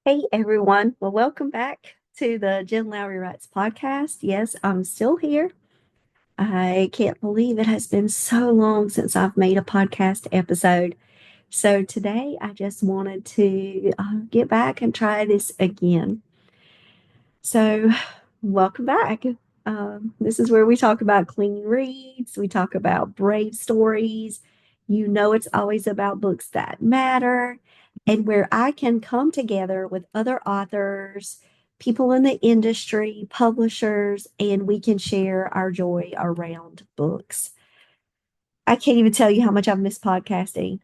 Hey everyone. Well, welcome back to the Lowry Writes podcast. Yes, I'm still here. I can't believe it has been so long since I've made a podcast episode. So today I just wanted to get back and try this again. So, welcome back. This is where we talk about clean reads, we talk about brave stories. You know, it's always about books that matter, and where I can come together with other authors, people in the industry, publishers, and we can share our joy around books. I can't even tell you how much I've missed podcasting,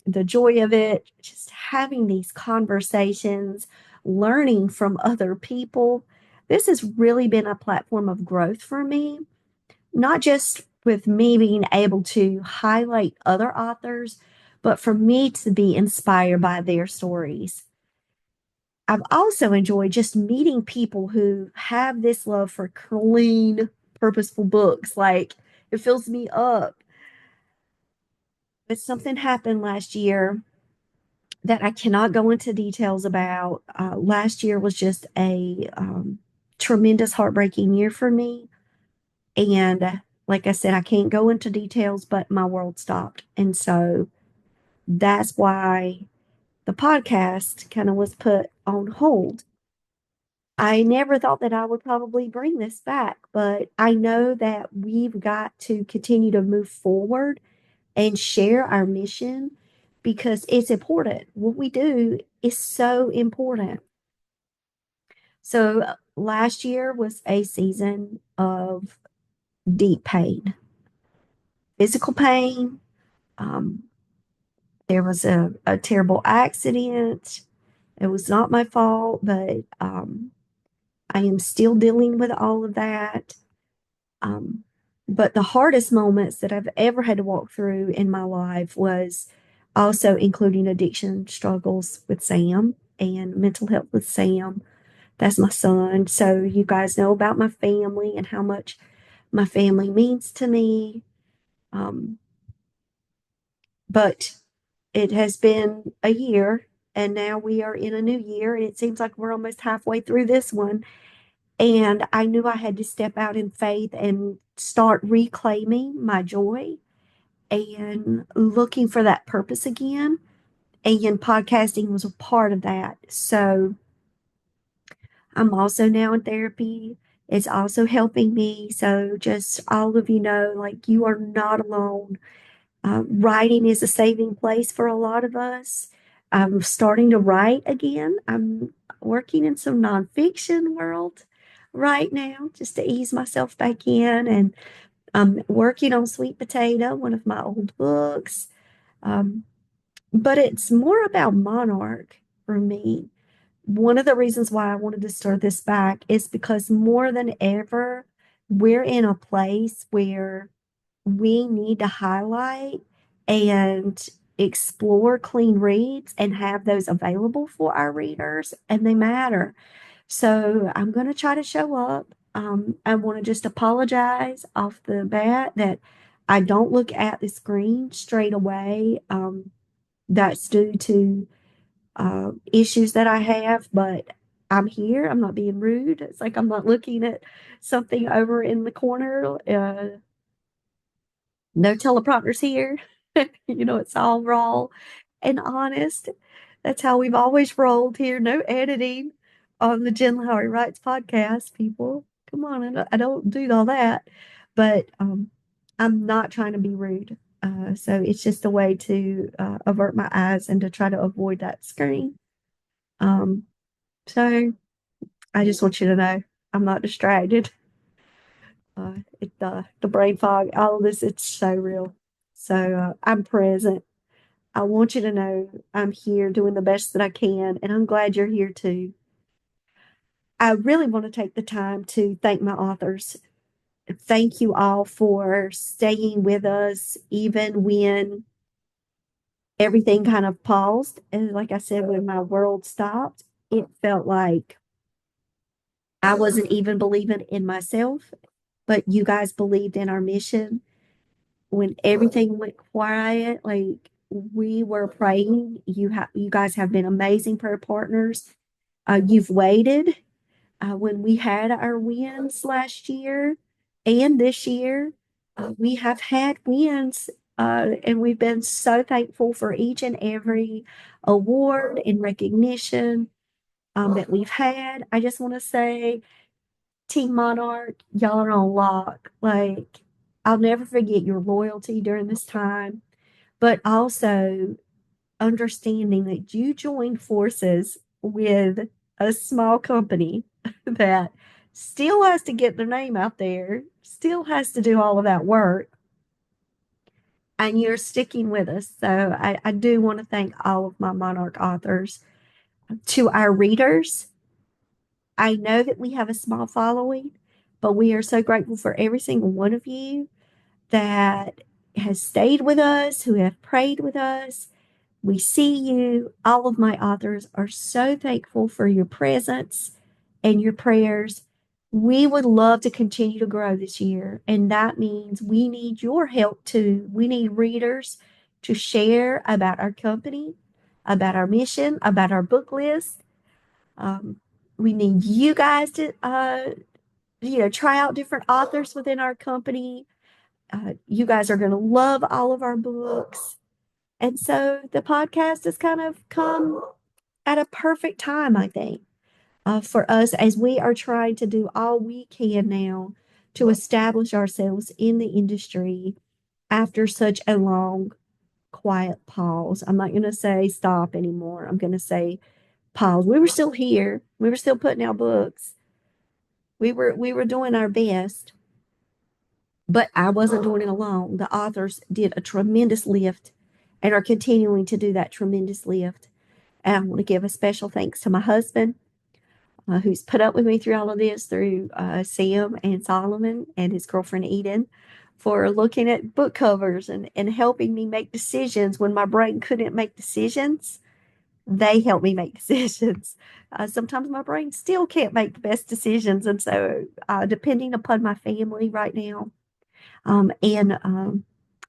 the joy of it, just having these conversations, learning from other people. This has really been a platform of growth for me, not just with me being able to highlight other authors, but for me to be inspired by their stories. I've also enjoyed just meeting people who have this love for clean, purposeful books. Like it fills me up. But something happened last year that I cannot go into details about. Last year was just a tremendous, heartbreaking year for me. And like I said, I can't go into details, but my world stopped. And so that's why the podcast kind of was put on hold. I never thought that I would probably bring this back, but I know that we've got to continue to move forward and share our mission because it's important. What we do is so important. So last year was a season of deep pain, physical pain. Um, there was a terrible accident. It was not my fault, but I am still dealing with all of that. Um, but the hardest moments that I've ever had to walk through in my life was also including addiction struggles with Sam and mental health with Sam. That's my son. So you guys know about my family and how much my family means to me. Um, but it has been a year and now we are in a new year and it seems like we're almost halfway through this one. And I knew I had to step out in faith and start reclaiming my joy and looking for that purpose again. And podcasting was a part of that. So I'm also now in therapy. It's also helping me. So just all of you know, like you are not alone. Writing is a saving place for a lot of us. I'm starting to write again. I'm working in some nonfiction world right now just to ease myself back in. And I'm working on Sweet Potato, one of my old books. Um, but it's more about Monarch for me. One of the reasons why I wanted to start this back is because more than ever, we're in a place where we need to highlight and explore clean reads and have those available for our readers, and they matter. So I'm going to try to show up. I want to just apologize off the bat that I don't look at the screen straight away. That's due to issues that I have, but I'm here. I'm not being rude. It's like I'm not looking at something over in the corner. No teleprompters here. It's all raw and honest. That's how we've always rolled here. No editing on the Jen Lowry Writes podcast, people. Come on, I don't do all that. But I'm not trying to be rude. So it's just a way to avert my eyes and to try to avoid that screen. Um, so I just want you to know I'm not distracted. The brain fog, all of this, it's so real. So I'm present. I want you to know I'm here doing the best that I can, and I'm glad you're here too. I really want to take the time to thank my authors. Thank you all for staying with us, even when everything kind of paused. And like I said, when my world stopped, it felt like I wasn't even believing in myself, but you guys believed in our mission. When everything went quiet, like we were praying, you guys have been amazing prayer partners. You've waited when we had our wins last year and this year. We have had wins, and we've been so thankful for each and every award and recognition that we've had. I just want to say, Team Monarch, y'all are on lock. Like, I'll never forget your loyalty during this time, but also understanding that you joined forces with a small company that still has to get their name out there, still has to do all of that work, and you're sticking with us. So I do want to thank all of my Monarch authors. To our readers, I know that we have a small following, but we are so grateful for every single one of you that has stayed with us, who have prayed with us. We see you. All of my authors are so thankful for your presence and your prayers. We would love to continue to grow this year, and that means we need your help too. We need readers to share about our company, about our mission, about our book list. Um, we need you guys to, try out different authors within our company. You guys are going to love all of our books. And so the podcast has kind of come at a perfect time, I think, for us as we are trying to do all we can now to establish ourselves in the industry after such a long, quiet pause. I'm not going to say stop anymore. I'm going to say pause. We were still here. We were still putting out books. We were doing our best, but I wasn't doing it alone. The authors did a tremendous lift and are continuing to do that tremendous lift. And I want to give a special thanks to my husband, who's put up with me through all of this, through Sam and Solomon and his girlfriend Eden, for looking at book covers and helping me make decisions when my brain couldn't make decisions. They help me make decisions. Sometimes my brain still can't make the best decisions. And so, depending upon my family right now, and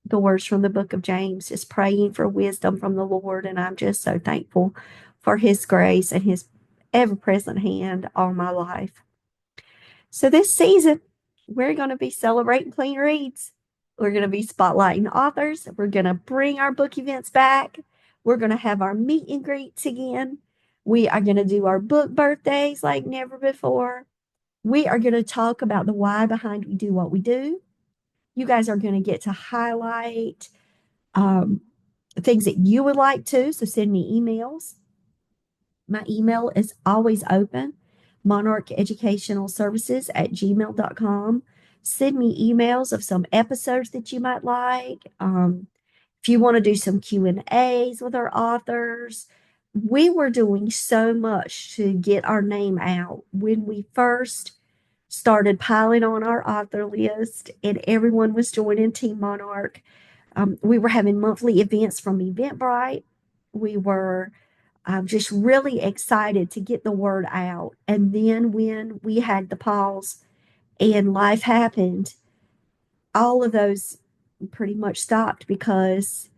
the words from the book of James, is praying for wisdom from the Lord. And I'm just so thankful for his grace and his ever present hand on my life. So this season, we're going to be celebrating clean reads. We're going to be spotlighting authors. We're going to bring our book events back. We're going to have our meet and greets again. We are going to do our book birthdays like never before. We are going to talk about the why behind we do what we do. You guys are going to get to highlight um, things that you would like to. So send me emails. My email is always open, monarcheducationalservices@gmail.com. Send me emails of some episodes that you might like. If you want to do some Q&As with our authors, we were doing so much to get our name out when we first started piling on our author list and everyone was joining Team Monarch. We were having monthly events from Eventbrite. We were just really excited to get the word out. And then when we had the pause and life happened, all of those pretty much stopped because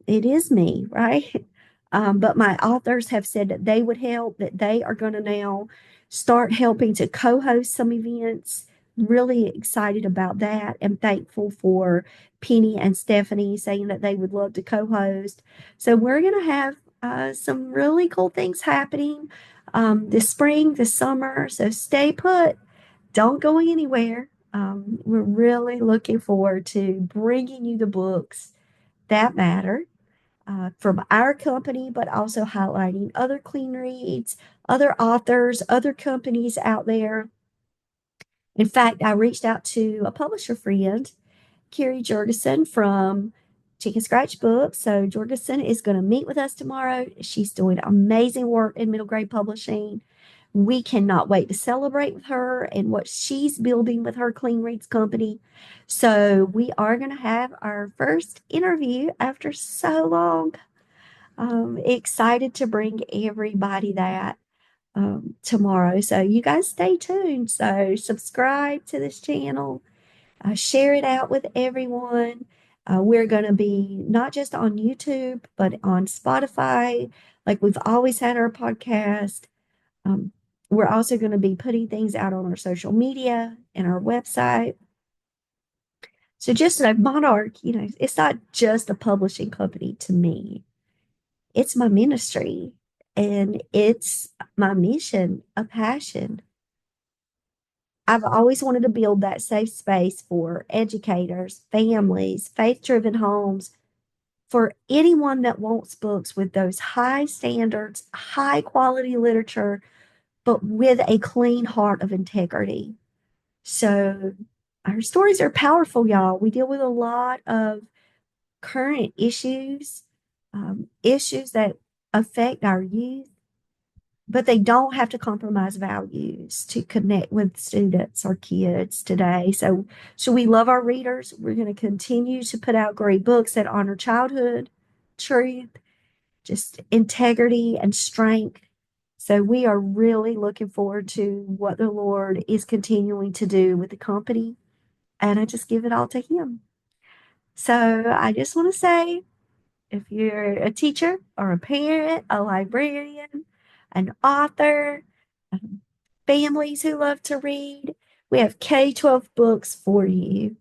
it is me, right? But my authors have said that they would help, that they are going to now start helping to co host some events. Really excited about that and thankful for Penny and Stephanie saying that they would love to co host. So we're going to have some really cool things happening this spring, this summer. So stay put, don't go anywhere. We're really looking forward to bringing you the books that matter from our company, but also highlighting other clean reads, other authors, other companies out there. In fact, I reached out to a publisher friend, Carrie Jurgensen from Chicken Scratch Books. So Jurgensen is going to meet with us tomorrow. She's doing amazing work in middle grade publishing. We cannot wait to celebrate with her and what she's building with her Clean Reads company. So we are going to have our first interview after so long. Excited to bring everybody that tomorrow. So you guys stay tuned. So subscribe to this channel, share it out with everyone. We're going to be not just on YouTube, but on Spotify, like we've always had our podcast. Um, we're also going to be putting things out on our social media and our website. So just like Monarch, it's not just a publishing company to me. It's my ministry and it's my mission, a passion. I've always wanted to build that safe space for educators, families, faith-driven homes, for anyone that wants books with those high standards, high quality literature, but with a clean heart of integrity. So our stories are powerful, y'all. We deal with a lot of current issues, issues that affect our youth, but they don't have to compromise values to connect with students or kids today. So we love our readers. We're going to continue to put out great books that honor childhood, truth, just integrity and strength. So we are really looking forward to what the Lord is continuing to do with the company. And I just give it all to Him. So I just want to say, if you're a teacher or a parent, a librarian, an author, um, families who love to read, we have K-12 books for you.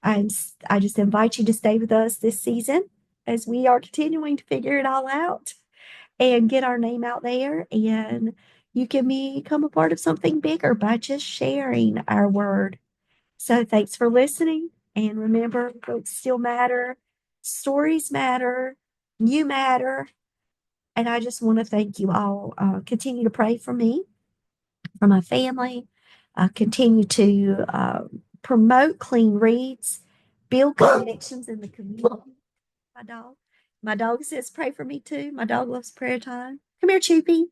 And I just invite you to stay with us this season as we are continuing to figure it all out and get our name out there. And you can become a part of something bigger by just sharing our word. So thanks for listening. And remember, books still matter, stories matter, you matter. And I just want to thank you all. Continue to pray for me, for my family. Continue to promote clean reads, build connections in the community. My dog. My dog says, pray for me too. My dog loves prayer time. Come here, Choopy.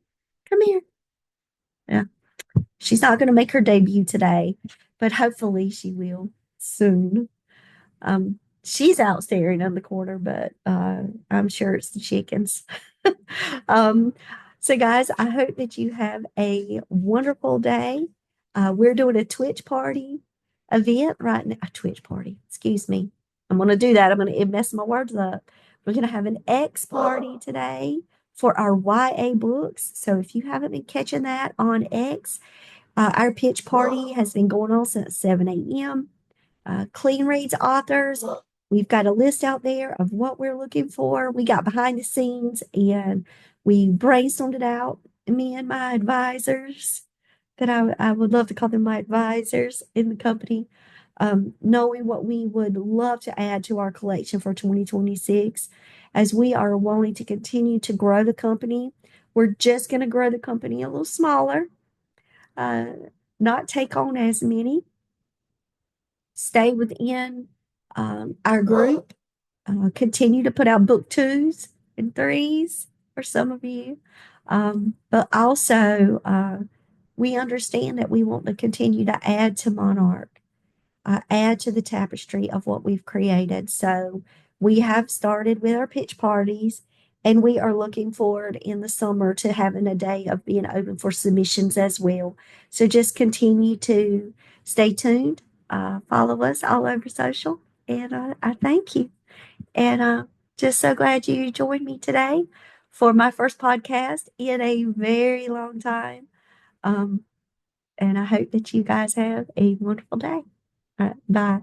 Come here. Yeah. She's not going to make her debut today, but hopefully she will soon. She's out staring in the corner, but I'm sure it's the chickens. um, so, guys, I hope that you have a wonderful day. We're doing a Twitch party event right now. A Twitch party, excuse me. I'm going to do that. I'm going to mess my words up. We're going to have an X party today for our YA books. So, if you haven't been catching that on X, our pitch party has been going on since 7 a.m. Clean Reads authors. We've got a list out there of what we're looking for. We got behind the scenes and we brainstormed it out. Me and my advisors, that I would love to call them my advisors in the company, knowing what we would love to add to our collection for 2026 as we are wanting to continue to grow the company. We're just going to grow the company a little smaller, uh, not take on as many, stay within our group, continue to put out book twos and threes for some of you. But also, we understand that we want to continue to add to Monarch, add to the tapestry of what we've created. So we have started with our pitch parties, and we are looking forward in the summer to having a day of being open for submissions as well. So just continue to stay tuned, follow us all over social, and I thank you. And just so glad you joined me today for my first podcast in a very long time. Um, and I hope that you guys have a wonderful day. All right, bye.